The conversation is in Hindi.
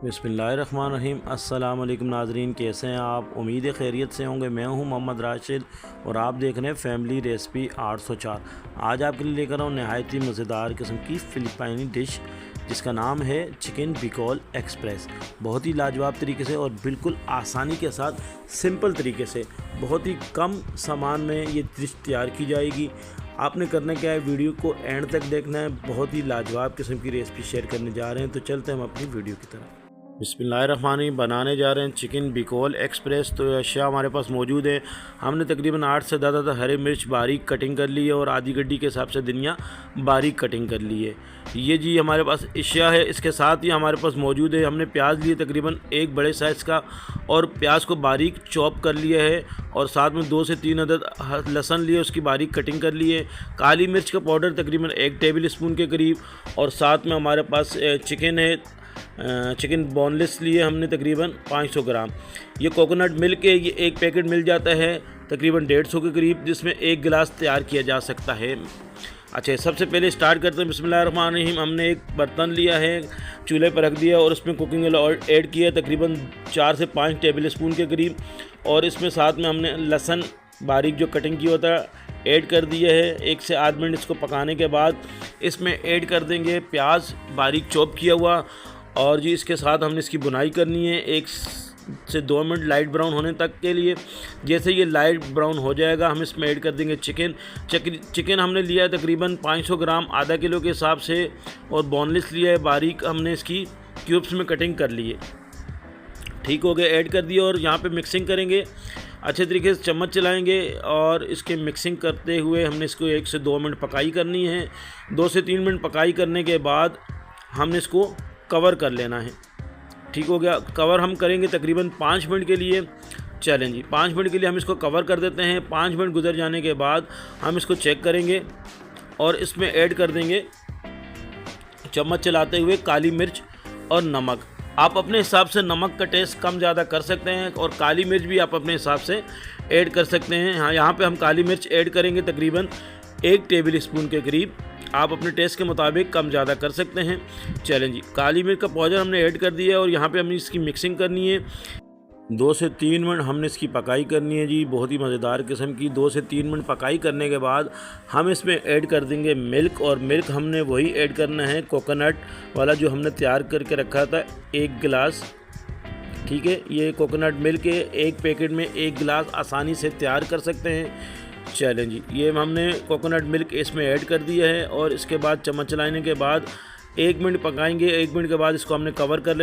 बिस्मिल्लाहिर्रहमानिर्रहीम। अस्सलाम वालेकुम नाज़रीन, कैसे हैं आप? उम्मीद है खैरियत से होंगे। मैं हूं मोहम्मद राशिद और आप देख रहे हैं फैमिली रेसिपी 804। आज आपके लिए लेकर आऊँ नहायत ही मज़ेदार किस्म की फ़िलिपाइनी डिश जिसका नाम है चिकन बिकॉल एक्सप्रेस। बहुत ही लाजवाब तरीके से और बिल्कुल आसानी के साथ सिंपल तरीके से बहुत ही कम सामान में ये डिश तैयार की जाएगी। आपने करना क्या है, वीडियो को एंड तक देखना है। बहुत ही लाजवाब किस्म की रेसिपी शेयर करने जा रहे हैं, तो चलते हैं हम अपनी वीडियो की तरफ। बिस्मिल्लाहिर्रहमानिर्रहीम। बनाने जा रहे हैं चिकन बिकॉल एक्सप्रेस। तो अशिया हमारे पास मौजूद है। हमने तकरीबन 8 से 10 हरे मिर्च बारीक कटिंग कर ली है और आधी गड्डी के हिसाब से धनिया बारीक कटिंग कर ली है। ये जी हमारे पास अशिया है। इसके साथ ही हमारे पास मौजूद है, हमने प्याज लिए तकरीबन एक बड़े साइज़ का और प्याज को बारीक चॉप कर लिया है और साथ में 2 से 3 अदद लहसुन लिए, उसकी बारीक कटिंग कर ली है। काली मिर्च का पाउडर तकरीबन 1 टेबल स्पून के करीब और साथ में हमारे पास चिकन है। चिकन बोनलेस लिए हमने तकरीबन 500 ग्राम। ये कोकोनट मिल्क है, ये एक पैकेट मिल जाता है तकरीबन 150 के करीब, जिसमें 1 गिलास तैयार किया जा सकता है। अच्छा, सबसे पहले स्टार्ट करते हैं। बिस्मिल्लाहिर्रहमानिर्रहीम। हमने एक बर्तन लिया है, चूल्हे पर रख दिया और उसमें कुकिंग ऑयल ऐड किया तकरीबन 4 से 5 टेबल स्पून के करीब और इसमें साथ में हमने लहसुन बारीक जो कटिंग किया होता है ऐड कर दिया है। 1 से आध मिनट इसको पकाने के बाद इसमें ऐड कर देंगे प्याज बारीक चॉप किया हुआ और जी इसके साथ हमने इसकी बुनाई करनी है 1 से 2 मिनट लाइट ब्राउन होने तक के लिए। जैसे ये लाइट ब्राउन हो जाएगा हम इसमें ऐड कर देंगे चिकन हमने लिया है तकरीबन 500 ग्राम आधा किलो के हिसाब से और बोनलेस लिया है बारीक, हमने इसकी क्यूब्स में कटिंग कर ली है। ठीक हो गया, ऐड कर दिया और यहाँ पे मिक्सिंग करेंगे। अच्छे तरीके से चम्मच चलाएंगे और इसके मिक्सिंग करते हुए हमने इसको 1 से 2 मिनट पकाई करनी है। 2 से 3 मिनट पकाई करने के बाद हमने इसको कवर कर लेना है। ठीक हो गया, कवर हम करेंगे तकरीबन 5 मिनट के लिए। चलें जी, 5 मिनट के लिए हम इसको कवर कर देते हैं। 5 मिनट गुजर जाने के बाद हम इसको चेक करेंगे और इसमें ऐड कर देंगे चम्मच चलाते हुए काली मिर्च और नमक। आप अपने हिसाब से नमक का टेस्ट कम ज़्यादा कर सकते हैं और काली मिर्च भी आप अपने हिसाब से ऐड कर सकते हैं। हाँ, यहाँ पे हम काली मिर्च ऐड करेंगे तकरीबन 1 टेबल स्पून के करीब। आप अपने टेस्ट के मुताबिक कम ज़्यादा कर सकते हैं। चलें जी, काली मिर्च का पाउडर हमने ऐड कर दिया और यहाँ पे हमें इसकी मिक्सिंग करनी है। 2 से 3 मिनट हमने इसकी पकाई करनी है जी, बहुत ही मज़ेदार किस्म की। 2 से 3 मिनट पकाई करने के बाद हम इसमें ऐड कर देंगे मिल्क और मिल्क हमने वही ऐड करना है कोकोनट वाला जो हमने तैयार करके रखा था 1 गिलास। ठीक है, ये कोकोनट मिल्क है, एक पैकेट में 1 गिलास आसानी से तैयार कर सकते हैं। चलें जी, ये हमने कोकोनट मिल्क इसमें ऐड कर दिया है और इसके बाद चम्मच चलाने के बाद 1 मिनट पकाएंगे। 1 मिनट के बाद इसको हमने कवर कर